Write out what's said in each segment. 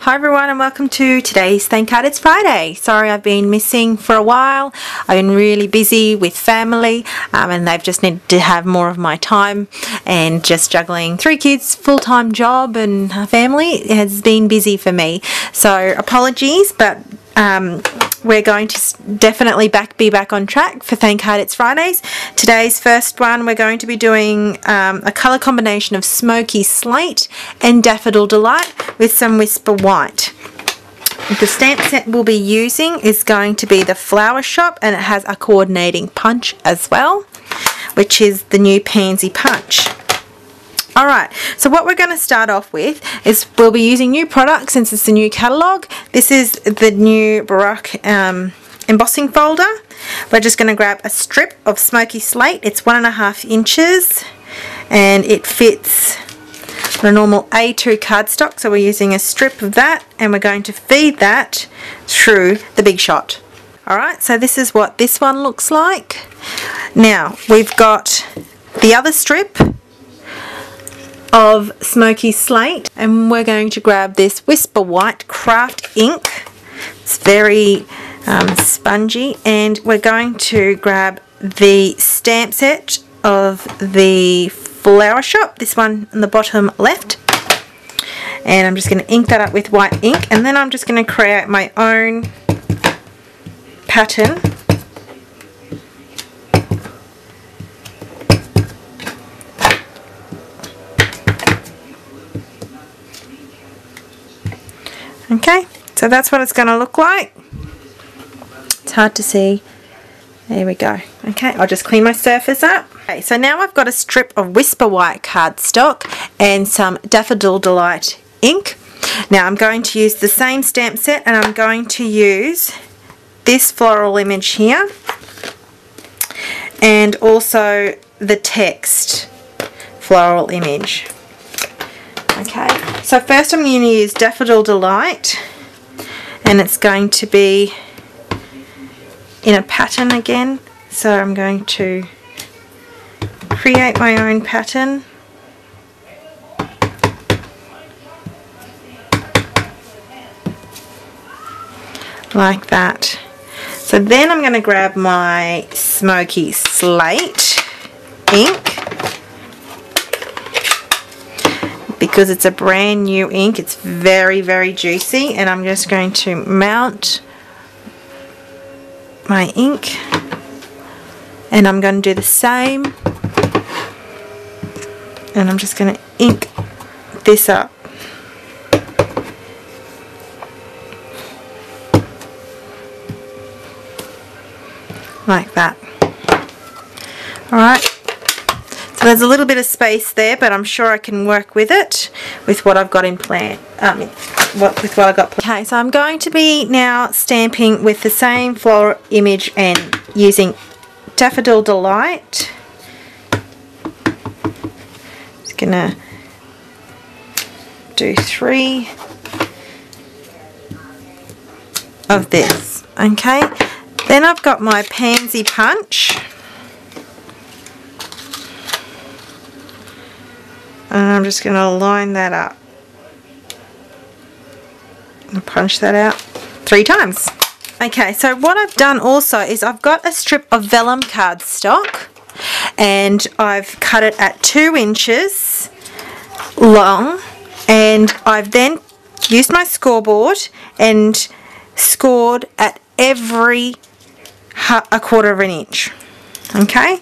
Hi everyone and welcome to today's Thank God It's Friday. Sorry I've been missing for a while. I've been really busy with family and they've just needed to have more of my time, and just juggling 3 kids, full-time job and family has been busy for me. So apologies, but we're going to definitely be back on track for Thank God It's Fridays. Today's first one, we're going to be doing a colour combination of Smoky Slate and Daffodil Delight with some Whisper White. The stamp set we'll be using is going to be the Flower Shop, and it has a coordinating punch as well, which is the new Pansy Punch. Alright, so what we're going to start off with is we'll be using new products since it's a new catalogue. This is the new Baroque embossing folder. We're just going to grab a strip of Smoky Slate. It's 1.5 inches and it fits a normal A2 cardstock, so we're using a strip of that and we're going to feed that through the Big Shot. Alright, so this is what this one looks like. Now we've got the other strip of Smoky Slate, and we're going to grab this Whisper White craft ink. It's very spongy, and we're going to grab the stamp set of the Flower Shop, this one on the bottom left, and I'm just going to ink that up with white ink, and then I'm just going to create my own pattern. Okay, so that's what it's going to look like. It's hard to see. There we go. Okay, I'll just clean my surface up. Okay, so now I've got a strip of Whisper White cardstock and some Daffodil Delight ink. Now I'm going to use the same stamp set, and I'm going to use this floral image here and also the text floral image. Okay, so first I'm going to use Daffodil Delight, and it's going to be in a pattern again. So I'm going to create my own pattern. Like that. So then I'm going to grab my Smoky Slate ink. Because it's a brand new ink, it's very, very juicy, and I'm just going to mount my ink, and I'm going to do the same, and I'm just going to ink this up. Like that. Alright. So there's a little bit of space there, but I'm sure I can work with it, with what I've got in plan. With what I got. Okay, so I'm going to be now stamping with the same floral image and using Daffodil Delight. Just gonna do 3 of this. Okay, then I've got my Pansy Punch. And I'm just going to line that up and punch that out 3 times. Okay, so what I've done also is I've got a strip of vellum cardstock, and I've cut it at 2 inches long, and I've then used my scoreboard and scored at every 1/4 inch. Okay.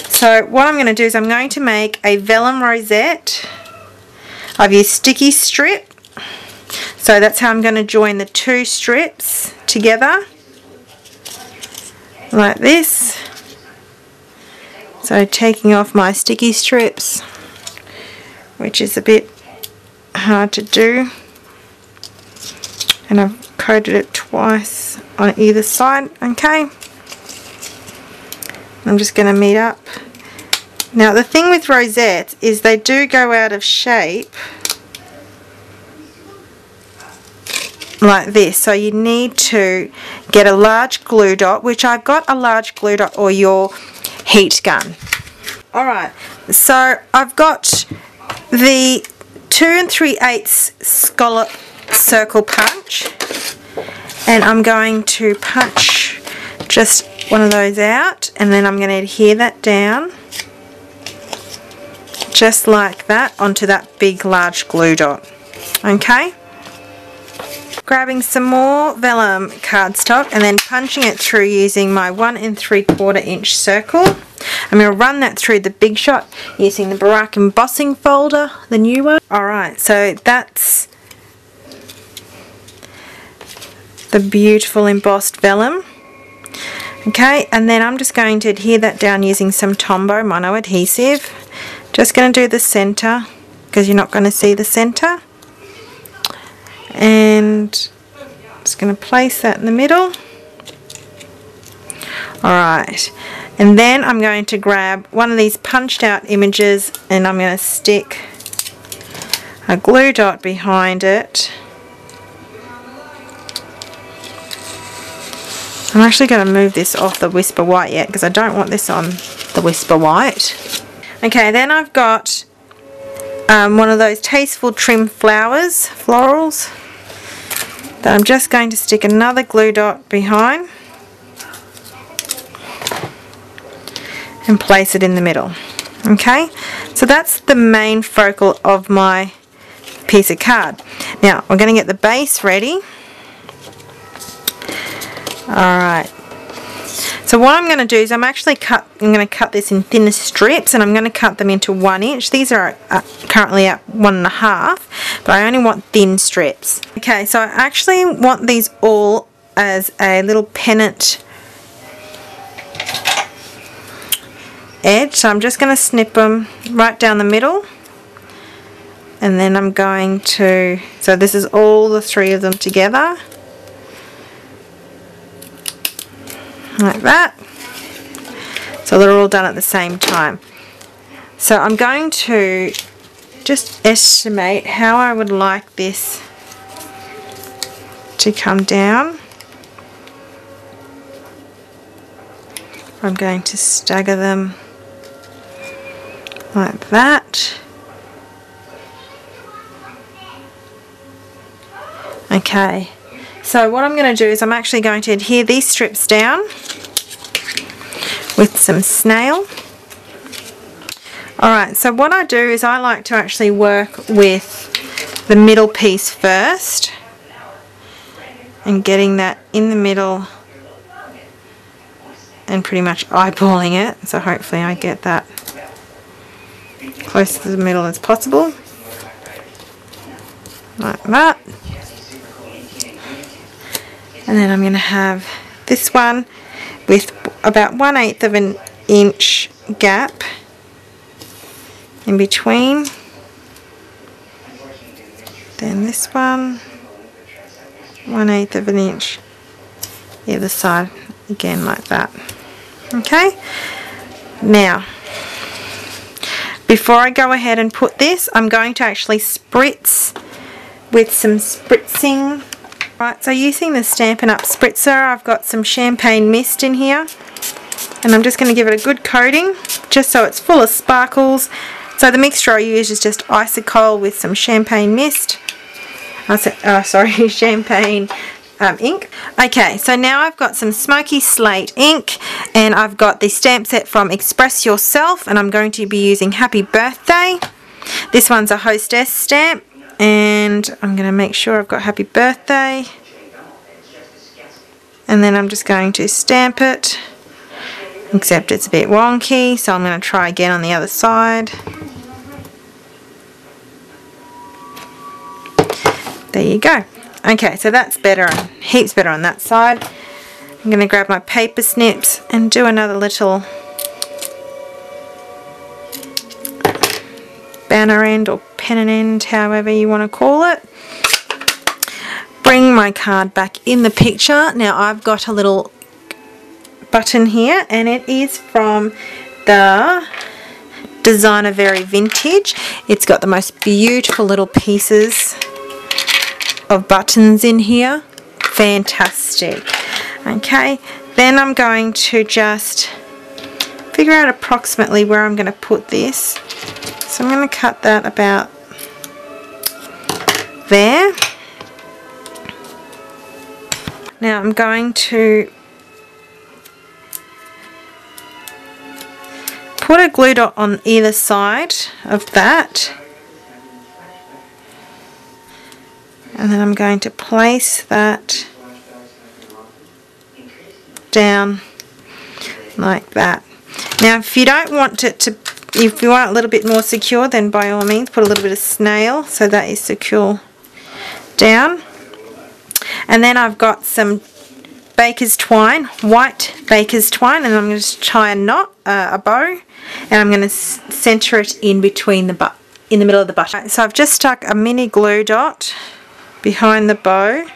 So what I'm going to do is I'm going to make a vellum rosette. I've used sticky strip. So that's how I'm going to join the 2 strips together. Like this. So taking off my sticky strips, which is a bit hard to do. And I've coated it twice on either side. Okay. I'm just going to meet up. Now the thing with rosettes is they do go out of shape like this, so you need to get a large glue dot, which I've got a large glue dot, or your heat gun. Alright, so I've got the 2 3/8 scallop circle punch, and I'm going to punch just one of those out, and then I'm going to adhere that down just like that onto that big large glue dot. Okay, grabbing some more vellum cardstock and then punching it through using my 1 3/4 inch circle. I'm going to run that through the Big Shot using the Barak embossing folder, the new one. Alright, so that's the beautiful embossed vellum. Okay, and then I'm just going to adhere that down using some Tombow mono adhesive. Just going to do the center because you're not going to see the center. And just going to place that in the middle. Alright, and then I'm going to grab one of these punched out images and I'm going to stick a glue dot behind it. I'm actually going to move this off the Whisper White yet because I don't want this on the Whisper White. Okay, then I've got one of those Tasteful Trim florals that I'm just going to stick another glue dot behind and place it in the middle. Okay, so that's the main focal of my piece of card. Now we're going to get the base ready. Alright, so what I'm going to do is I'm going to cut this in thinner strips, and I'm going to cut them into 1 inch. These are currently at 1.5, but I only want thin strips. Okay, so I actually want these all as a little pennant edge, so I'm just going to snip them right down the middle, and then I'm going to, so this is all the 3 of them together like that, so they're all done at the same time. So I'm going to just estimate how I would like this to come down. I'm going to stagger them like that. Okay, so what I'm going to do is I'm actually going to adhere these strips down with some snail. Alright, so what I do is I like to actually work with the middle piece first and getting that in the middle and pretty much eyeballing it, so hopefully I get that close to the middle as possible, like that. And then I'm going to have this one with about 1/8 of an inch gap in between. Then this one, 1/8 of an inch the other side, again like that. Okay, now before I go ahead and put this, I'm going to actually spritz with some spritzing. Right, so using the Stampin' Up! Spritzer, I've got some champagne mist in here, and I'm just going to give it a good coating just so it's full of sparkles. So the mixture I use is just Isocol with some champagne mist. Champagne ink. Okay, so now I've got some Smoky Slate ink, and I've got the stamp set from Express Yourself, and I'm going to be using Happy Birthday. This one's a hostess stamp, and I'm going to make sure I've got Happy Birthday, and then I'm just going to stamp it, except it's a bit wonky, so I'm going to try again on the other side. There you go. Okay, so that's better, heaps better on that side. I'm going to grab my paper snips and do another little banner end or pennant end, however you want to call it. Bring my card back in the picture. Now I've got a little button here, and it is from the Designer Very Vintage. It's got the most beautiful little pieces of buttons in here. Fantastic. Okay, then I'm going to just figure out approximately where I'm going to put this. So I'm going to cut that about there. Now I'm going to put a glue dot on either side of that, and then I'm going to place that down like that. Now if you don't want it to, if you want it a little bit more secure, then by all means put a little bit of snail so that is secure down. And then I've got some baker's twine, white baker's twine, and I'm going to tie a knot, a bow, and I'm going to center it in between the in the middle of the button. So I've just stuck a mini glue dot behind the bow,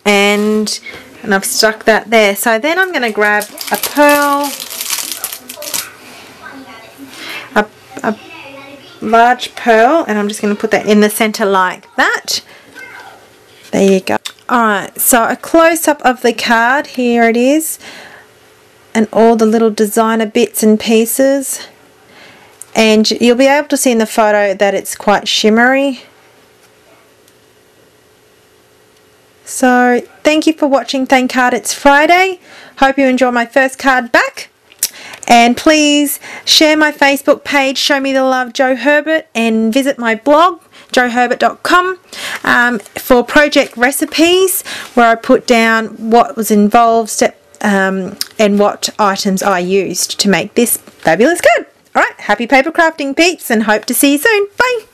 and I've stuck that there. So then I'm going to grab a pearl, a large pearl, and I'm just going to put that in the center like that. There you go. Alright, so a close-up of the card. Here it is, and all the little designer bits and pieces, and you'll be able to see in the photo that it's quite shimmery. So thank you for watching Thank Card It's Friday. Hope you enjoy my first card back, and please share my Facebook page, Show Me the Love Jo Herbert, and visit my blog joherbert.com for project recipes, where I put down what was involved and what items I used to make this fabulous card. Alright, happy paper crafting peeps, and hope to see you soon. Bye!